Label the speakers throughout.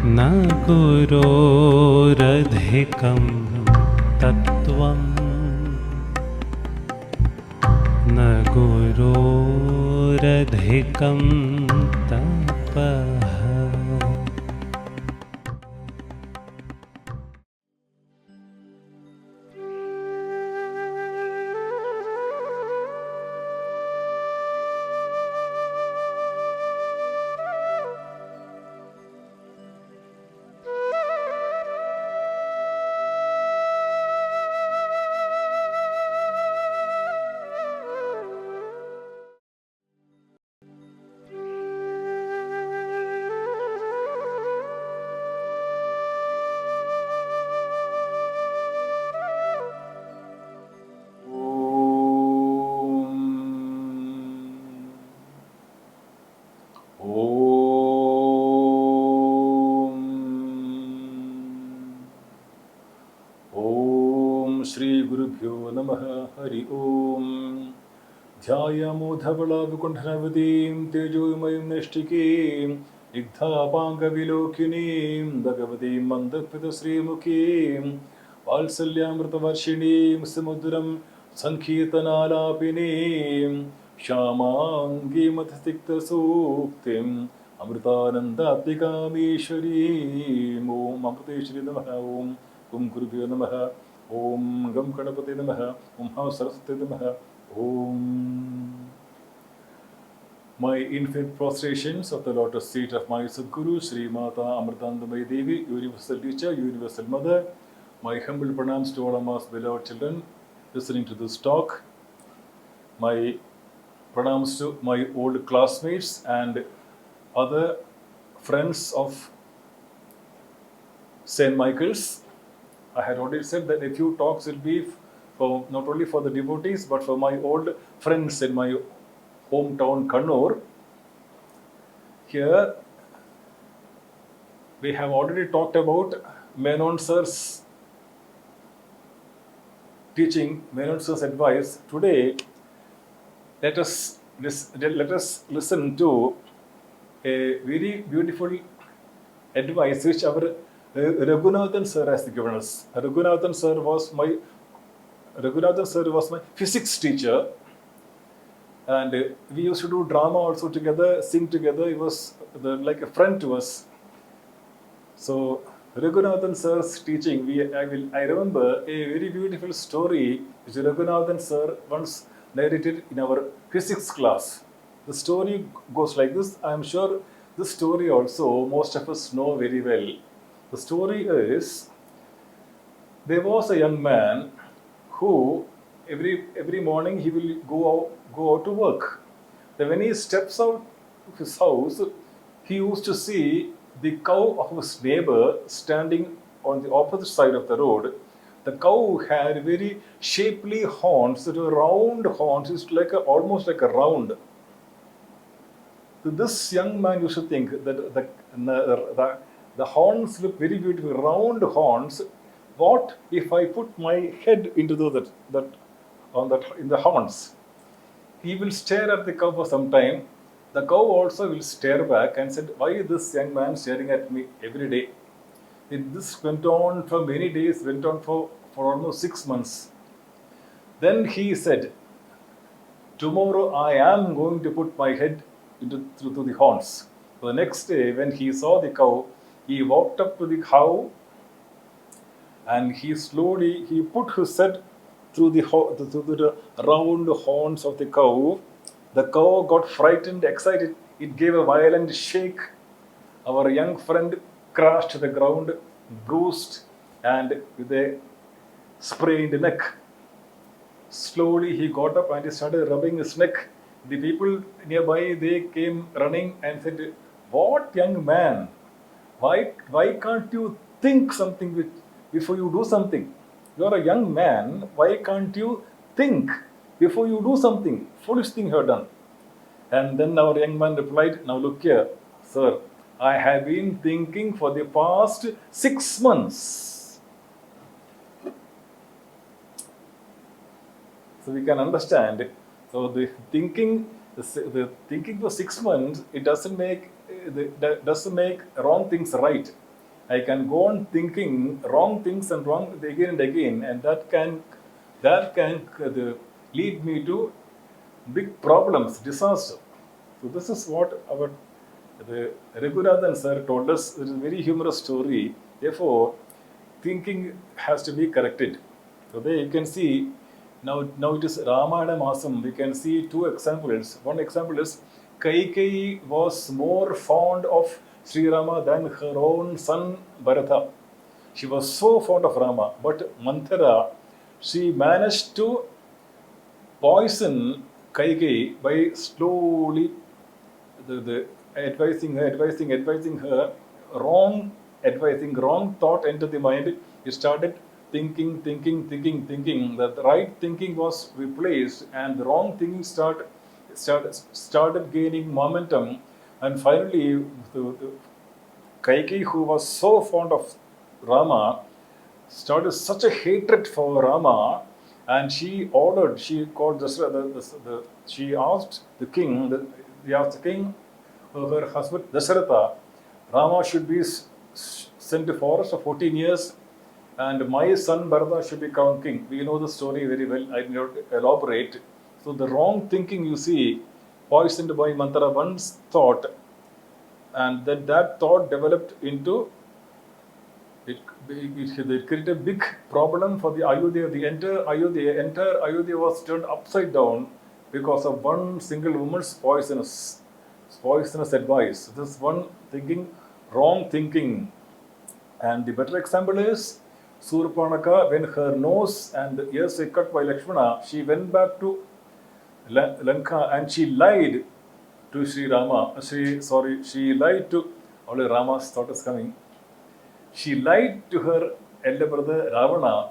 Speaker 1: न गुरोरधिकं तत्त्वं न गुरोरधिकं तपः।
Speaker 2: श्री गुरुभ्यो नमः। हरि ओम। ध्यायामो धवलाविकुण्ठनवतीं तेजोमयीं नैष्टिकीं इग्धापाङ्गविलोकिनीं भगवतीं मन्दस्मितश्रीमुखीं वात्सल्यामृतवर्षिणीं समुद्रं सङ्कीर्तनालापिनीं श्यामाङ्गीमथसिक्तसूक्तिम् अमृतानन्दात्मिकामीश्वरीम्। ॐ अमृतेश्वरी नमः। ॐ गुरुभ्यो नमः। Om Gam Ganapati Namaha. Om Ham Saraswati Namaha. Om. My infinite prostrations of the lotus seat of my Sadguru, Sri Mata Amritageetananda Devi, Universal Teacher, Universal Mother. My humble pranams to all of us beloved children listening to this talk. My pranams to my old classmates and other friends of St. Michael's. I had already said that a few talks will be for not only for the devotees but for my old friends in my hometown Kannur. Here we have already talked about Menon Sir's teaching, Menon Sir's advice. Today let us listen to a very beautiful advice which our Raghunathan sir has given us. Raghunathan sir was my physics teacher, and we used to do drama also together, sing together. He was like a friend to us. So Raghunathan sir's teaching, I remember a very beautiful story which Raghunathan sir once narrated in our physics class. The story goes like this. I am sure this story also most of us know very well. The story is, there was a young man who every morning he will go out to work. Then when he steps out of his house, he used to see the cow of his neighbor standing on the opposite side of the road. The cow had very shapely horns, that were round horns, it's almost like a round. So this young man used to think that the horns look very beautiful, round horns. What if I put my head into in the horns? He will stare at the cow for some time. The cow also will stare back and said, "Why is this young man staring at me every day?" This went on for many days, went on for almost 6 months. Then he said, "Tomorrow I am going to put my head through the horns." So the next day, when he saw the cow, he walked up to the cow and he put his head through the round horns of the cow. The cow got frightened, excited. It gave a violent shake. Our young friend crashed to the ground, bruised and with a sprained neck. Slowly he got up and he started rubbing his neck. The people nearby, they came running and said, "What young man? Why can't you think something before you do something? You are a young man. Why can't you think before you do something? Foolish thing you have done." And then our young man replied, "Now look here, sir. I have been thinking for the past 6 months." So we can understand. So the thinking for 6 months, it doesn't make wrong things right. I can go on thinking wrong things and wrong again and again, and that can lead me to big problems, disaster. So this is what our the Raghunathan sir told us. It is a very humorous story. Therefore, thinking has to be corrected. So there you can see now it is Ramayana Masam. We can see two examples. One example is Kaikeyi was more fond of Sri Rama than her own son Bharata. She was so fond of Rama, but Manthara, she managed to poison Kaikeyi by slowly the advising her wrong thought into the mind. He started thinking. That the right thinking was replaced, and the wrong thinking started gaining momentum, and finally, the Kaikeyi, who was so fond of Rama, started such a hatred for Rama, and she called she asked the king, her husband Dasharatha, Rama should be sent to forest for 14 years, and my son Bharata should be crowned king. We know the story very well. I will not elaborate. So the wrong thinking, you see, poisoned by Manthara once thought, and then that thought developed into it created a big problem for the Ayodhya. The entire Ayodhya was turned upside down because of one single woman's poisonous advice. This is one thinking, wrong thinking. And the better example is Surpanaka, when her nose and ears were cut by Lakshmana, she went back to Lanka and she lied to Sri Rama. She lied to, only Rama's thought is coming. She lied to her elder brother Ravana.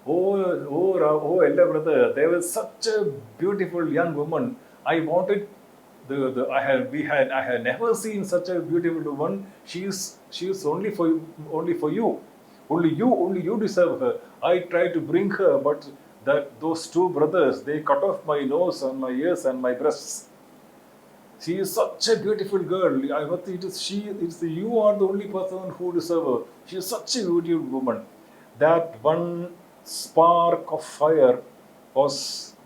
Speaker 2: Oh, elder brother, there was such a beautiful young woman. I wanted I had never seen such a beautiful woman. She is only for you. Only you deserve her. I tried to bring her, but those two brothers, they cut off my nose and my ears and my breasts. She is such a beautiful girl. You are the only person who deserve her. She is such a beautiful woman. That one spark of fire was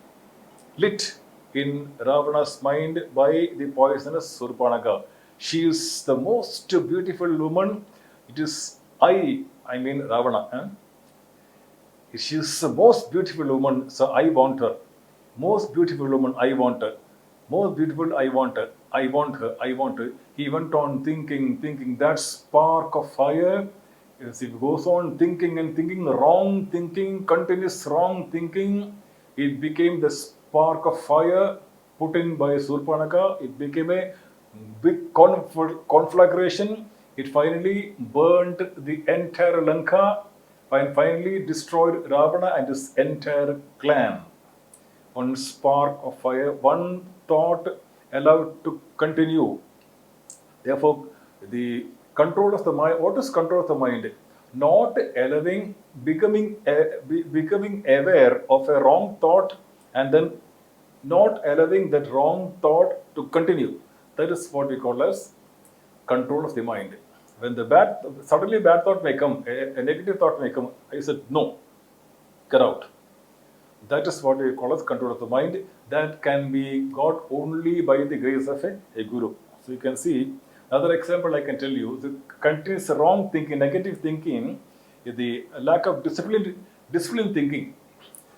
Speaker 2: lit in Ravana's mind by the poisonous Surpanaka. She is the most beautiful woman. It is I mean Ravana. She is the most beautiful woman, so I want her. Most beautiful woman, I want her. Most beautiful, I want her. I want her. He went on thinking. That spark of fire, as he goes on thinking, wrong thinking, continuous wrong thinking, it became the spark of fire put in by Surpanaka. It became a big conflagration. It finally burnt the entire Lanka and finally destroyed Ravana and his entire clan. One spark of fire, one thought allowed to continue. Therefore, the control of the mind, what is control of the mind? Not allowing, becoming aware of a wrong thought and then not allowing that wrong thought to continue. That is what we call as control of the mind. When suddenly bad thought may come, a negative thought may come, I said, no, get out. That is what we call as control of the mind. That can be got only by the grace of a guru. So you can see, another example I can tell you, the continuous wrong thinking, negative thinking, is the lack of discipline thinking.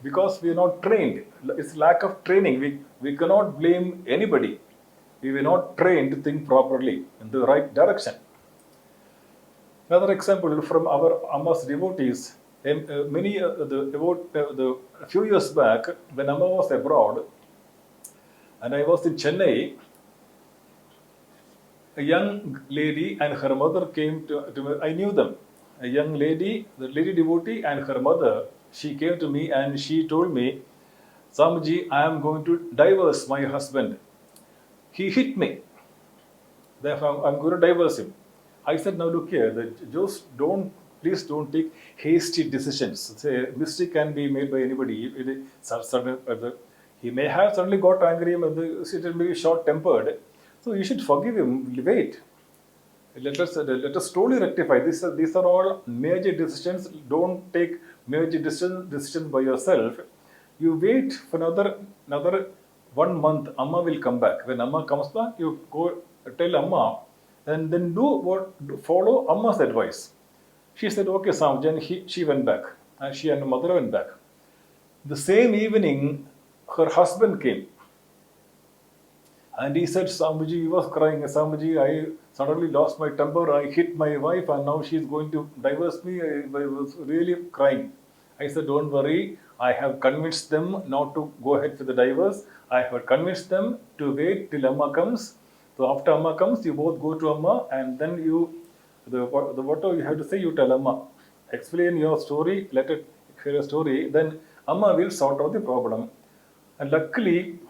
Speaker 2: Because we are not trained. It's lack of training. We cannot blame anybody. We were not trained to think properly in the right direction. Another example from our Amma's devotees. A few years back, when Amma was abroad, and I was in Chennai, a young lady and her mother came to me. I knew them. A young lady, the lady devotee and her mother, she came to me and she told me, Swamiji, I am going to divorce my husband. He hit me. Therefore, I'm going to divorce him. I said, now look here, please don't take hasty decisions. Say, mistake can be made by anybody. He may have suddenly got angry, he may be short-tempered. So you should forgive him, wait. let us slowly rectify. These are all major decisions. Don't take major decision by yourself. You wait for another 1 month. Amma will come back. When Amma comes back, you go tell Amma, and then follow Amma's advice. She said, okay, Samjan. She went back, and she and her mother went back. The same evening, her husband came. And he said, Swamiji, he was crying, Swamiji, I suddenly lost my temper, I hit my wife and now she is going to divorce me. I was really crying. I said, don't worry, I have convinced them not to go ahead with the divorce. I have convinced them to wait till Amma comes. So after Amma comes, you both go to Amma and then whatever you have to say, you tell Amma. Explain your story, let it hear a story, then Amma will sort out the problem. And luckily,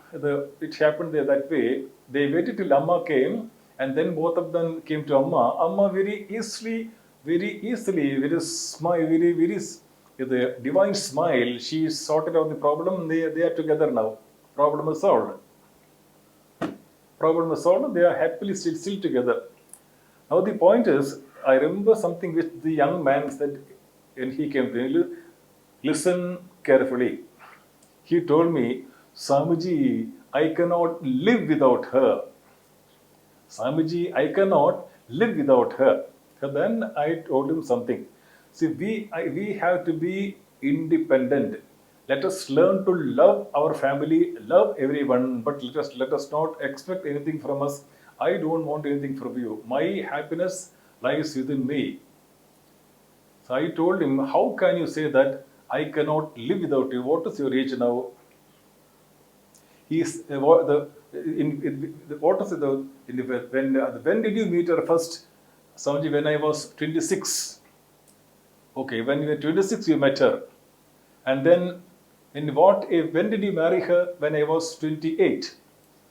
Speaker 2: it happened that way. They waited till Amma came, and then both of them came to Amma. Amma very easily, with a divine smile, she sorted out the problem. They are together now. Problem is solved. Problem is solved. They are happily still together. Now the point is, I remember something which the young man said when he came to me. Listen carefully. He told me, Swamiji, I cannot live without her. Swamiji, I cannot live without her. So then I told him something. See, we have to be independent. Let us learn to love our family, love everyone, but let us not expect anything from us. I don't want anything from you. My happiness lies within me. So I told him, how can you say that I cannot live without you? What is your age now? When did you meet her first? Swamiji, when I was 26. Okay, when you were 26, you met her. And then, when did you marry her? When I was 28.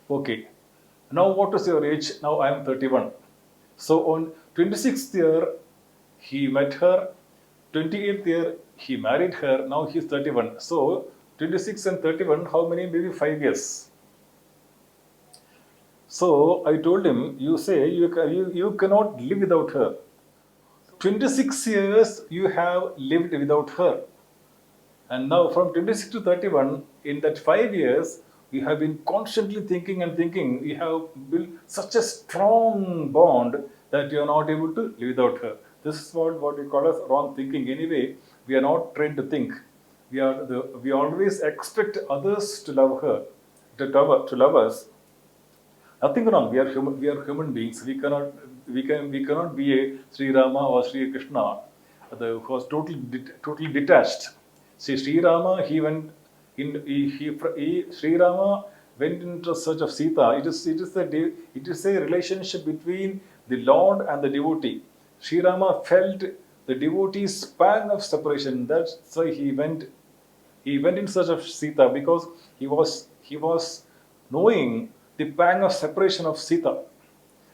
Speaker 2: Okay. Now, what is your age? Now I am 31. So, on 26th year, he met her. 28th year, he married her. Now he is 31. So, 26 and 31, how many? Maybe 5 years. So I told him, you say you cannot live without her. 26 years you have lived without her. And now from 26 to 31, in that 5 years, you have been constantly thinking and thinking. You have built such a strong bond that you are not able to live without her. This is what we call as wrong thinking. Anyway, we are not trained to think. We always expect others to love her, to love us. Nothing wrong. We are human beings. We cannot be a Sri Rama or Sri Krishna who was totally detached. See, Sri Rama, Sri Rama went into search of Sita. It is a relationship between the Lord and the devotee. Sri Rama felt the devotee's pang of separation. That's why he went in search of Sita, because he was knowing the pang of separation of Sita.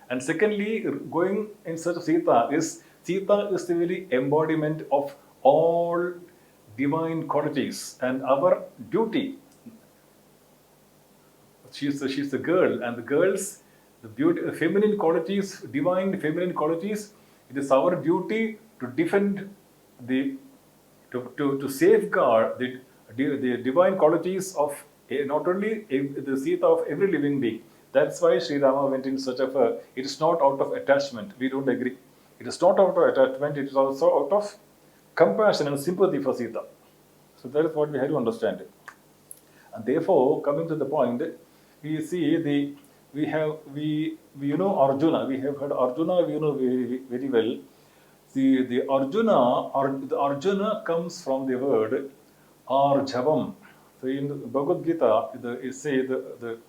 Speaker 2: And secondly, going in search of Sita is the very embodiment of all divine qualities, and our duty. She's a girl, and the girls, the feminine qualities, divine feminine qualities. It is our duty to defend to safeguard the divine qualities of not only the Sita of every living being. That's why Sri Rama went in search of her. It is not out of attachment. We don't agree. It is not out of attachment. It is also out of compassion and sympathy for Sita. So that is what we have to understand. And therefore, coming to the point, we see we know Arjuna. We have heard Arjuna. We know very well. The Arjuna comes from the word Arjavam. So in the Bhagavad Gita, it says the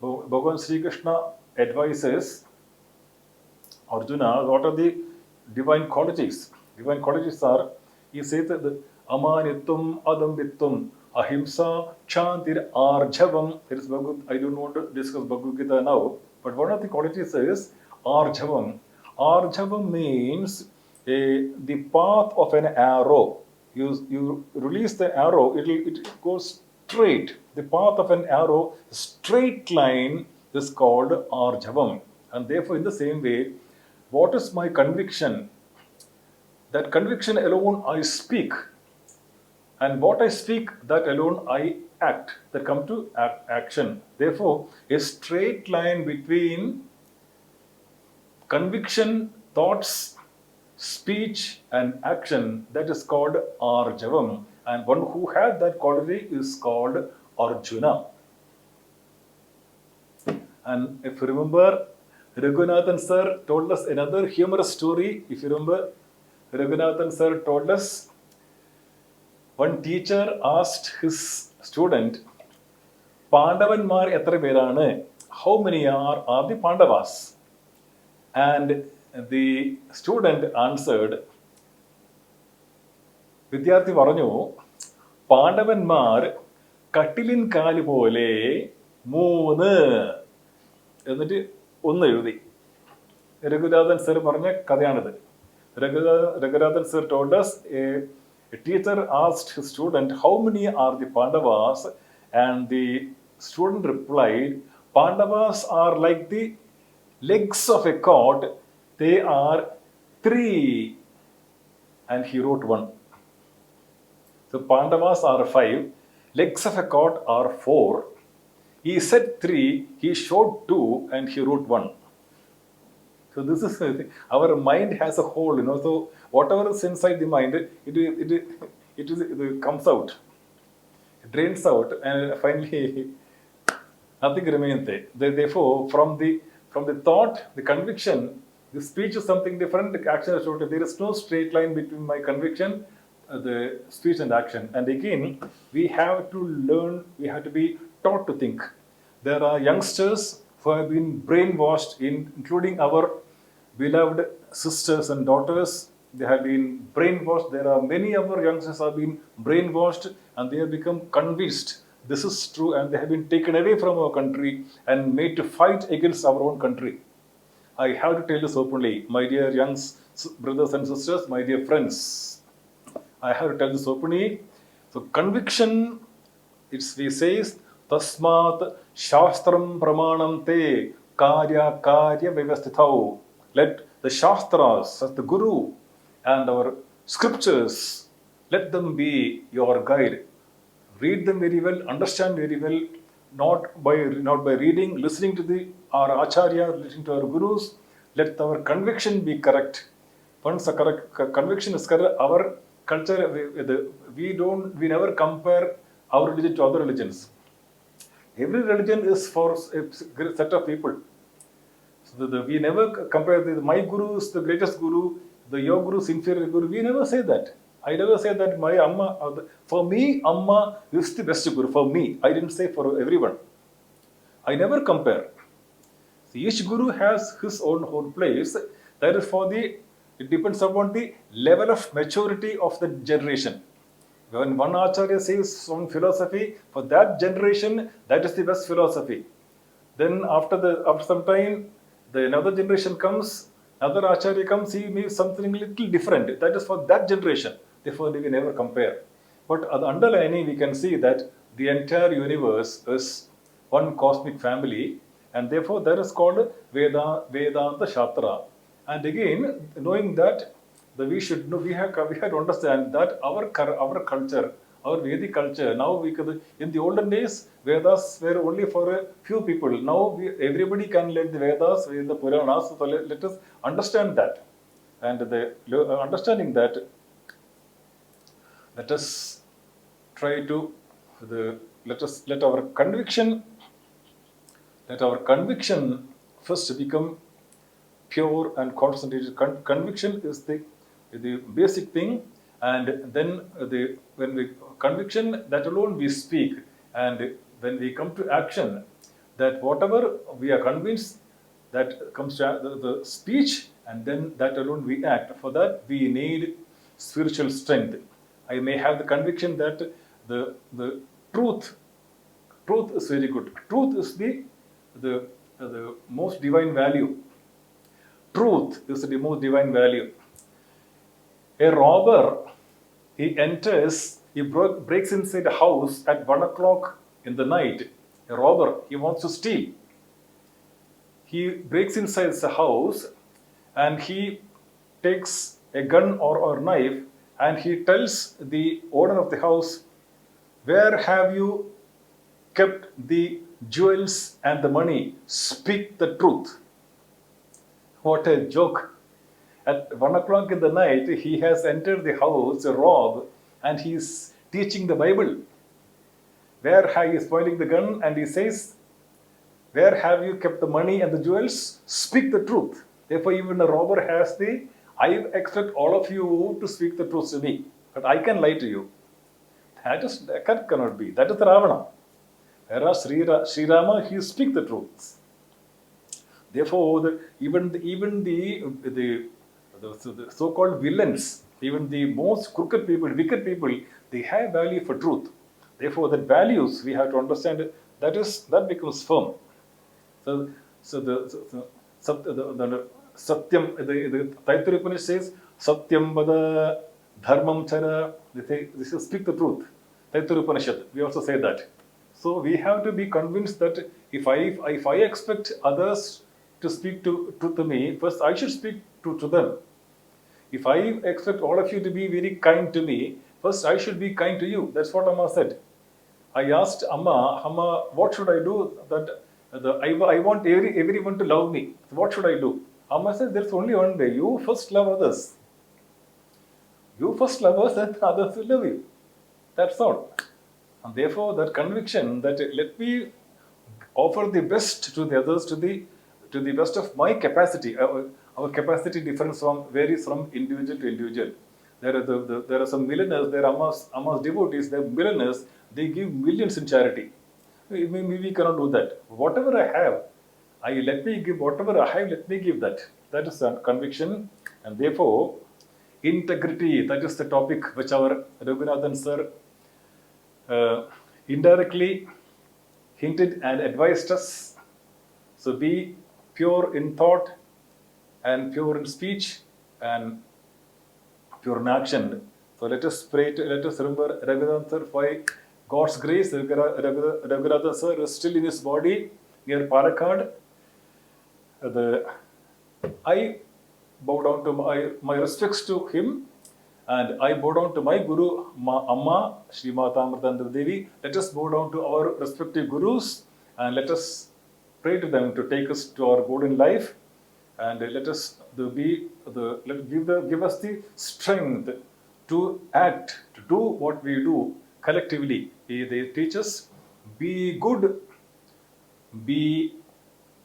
Speaker 2: Bhagavan Sri Krishna advises Arjuna what are the divine qualities. Divine qualities are, he says that the Amanittum, Adambittum, Ahimsa, Chantir, Arjavam. There is Bhagavad. I don't want to discuss Bhagavad Gita now, but one of the qualities is Arjavam. Arjavam means the path of an arrow. You release the arrow, it goes straight. The path of an arrow, straight line, is called Arjavam. And therefore, in the same way, what is my conviction? That conviction alone I speak. And what I speak, that alone I act. That come to action. Therefore, a straight line between conviction, thoughts, speech and action, that is called Arjavam. And one who had that quality is called Arjuna. And if you remember, Raghunathan sir told us another humorous story. If you remember, Raghunathan sir told us one teacher asked his student, Pandavanmar etra perana? How many are the Pandavas? And the student answered, വിദ്യാർത്ഥി പറഞ്ഞു, പാണ്ഡവന്മാർ കട്ടിലിൻ കാല് പോലെ 3 എന്നിട്ട് 1 എഴുതി. Raghunathan sir പറഞ്ഞ കഥയാണിത്. Raghunathan sir told us a teacher asked his student, how many are the Pandavas? And the student replied, Pandavas are like the legs of a cot, they are 3. And he wrote 1. So Pandavas are 5, legs of a cot are 4. He said 3, he showed 2, and he wrote 1. So this is our mind has a hole, So whatever is inside the mind, it comes out, it drains out, and finally nothing remains there. Therefore, from the thought, the conviction, the speech is something different. The action is totally. There is no straight line between my conviction, the speech and action. And again, we have to learn. We have to be taught to think. There are youngsters who have been brainwashed, including our beloved sisters and daughters. They have been brainwashed. There are many of our youngsters who have been brainwashed, and they have become convinced this is true, and they have been taken away from our country and made to fight against our own country. I have to tell this openly, my dear young brothers and sisters, my dear friends. I have to tell this openly. So conviction, we says, Tasmat Shastram Pramanam Te Karya Vyavasthithau. Let the Shastras, as the Guru, and our scriptures, let them be your guide. Read them very well, understand very well, not by reading, listening to our Acharya, listening to our Gurus. Let our conviction be correct. Once the conviction is correct, our culture, we never compare our religion to other religions. Every religion is for a set of people. So we never compare my guru is the greatest guru, your guru is inferior guru. We never say that. I never say that my Amma, for me, Amma is the best guru. For me, I didn't say for everyone. I never compare. So each guru has his own place. That is it depends upon the level of maturity of the generation. When one Acharya says some philosophy, for that generation, that is the best philosophy. Then after some time, another generation comes, another Acharya comes, he means something little different. That is for that generation. Therefore, we never compare. But at the underlining, we can see that the entire universe is one cosmic family, and therefore that is called Vedanta Shastra. And again, knowing that, we should know, we have to understand that our culture, our Vedic culture, now in the olden days, Vedas were only for a few people. Now everybody can learn the Vedas, the Puranas. So let us understand that. And understanding that, let us try to let our conviction first become pure and concentrated. Conviction is the basic thing, and then when we conviction, that alone we speak, and when we come to action, that whatever we are convinced, that comes to the speech, and then that alone we act. For that we need spiritual strength. I may have the conviction that the truth is very good. Truth is the most divine value. Truth is the most divine value. A robber, he breaks inside a house at 1 o'clock in the night. A robber, he wants to steal. He breaks inside the house, and he takes a gun or knife and he tells the owner of the house, where have you kept the jewels and the money? Speak the truth. What a joke. At 1 o'clock in the night, he has entered the house, robbed, and he is teaching the Bible. Where he is pointing the gun and he says, where have you kept the money and the jewels? Speak the truth. Therefore, even a robber has I expect all of you to speak the truth to me, but I can lie to you. That cannot be. That is the Ravana. Whereas Sri Rama, he speaks the truth. Therefore, even the so-called villains, even the most crooked people, wicked people, they have value for truth. Therefore, the values we have to understand that becomes firm. So the Satyam, the Taittiriya Upanishad says, Satyam Vada Dharmam Chara. They say, this is speak the truth. Taittiriya Upanishad, we also say that. So we have to be convinced that if I expect others to speak truth to me, first I should speak to them. If I expect all of you to be very kind to me, first I should be kind to you. That's what Amma said. I asked Amma, what should I do that I want everyone to love me? So what should I do? Amma said, there's only one way. You first love others. You first love us, and others will love you. That's all. And therefore, that conviction that let me offer the best to the others to the best of my capacity. Our capacity varies from individual to individual. There are some millionaires, there are Amma's devotees, they're millionaires, they give millions in charity. We cannot do that. Whatever I have, let me give whatever I have, let me give that. That is the conviction. And therefore, integrity, that is the topic which our Raghunathan sir indirectly hinted and advised us. So be pure in thought and pure in speech and pure in action. So let us remember Raghunathan sir. By God's grace, Raghunathan sir is still in his body near Palakkad. I bow down to my respects to him, and I bow down to my Guru, Amma, Srimati Amritageetananda Devi. Let us bow down to our respective Gurus and let us pray to them to take us to our golden life, and let us give us the strength to act, to do what we do collectively. They teach us, be good, be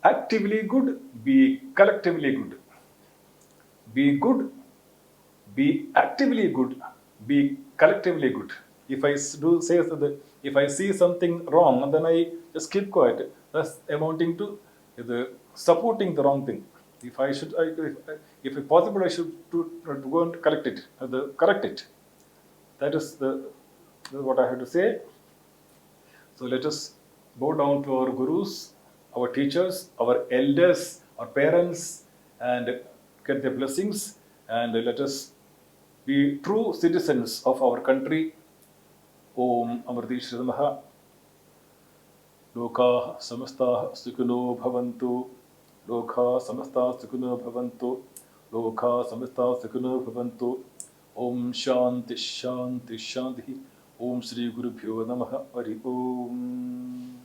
Speaker 2: actively good, be collectively good. Be good, be actively good, be collectively good. If I if I see something wrong, then I just keep quiet. That's amounting to supporting the wrong thing. If it's possible, I should go and correct it. That is what I have to say. So let us bow down to our gurus, our teachers, our elders, our parents, and get their blessings. And let us be true citizens of our country. Om Amritageetananda Namaha. Loka samasta sukino bhavantu. Loka samasta sukino bhavantu. Loka samasta sukino bhavantu. Om Shanti Shanti Shanti. Om Shri Guru Bhyo Namaha. Hari Om.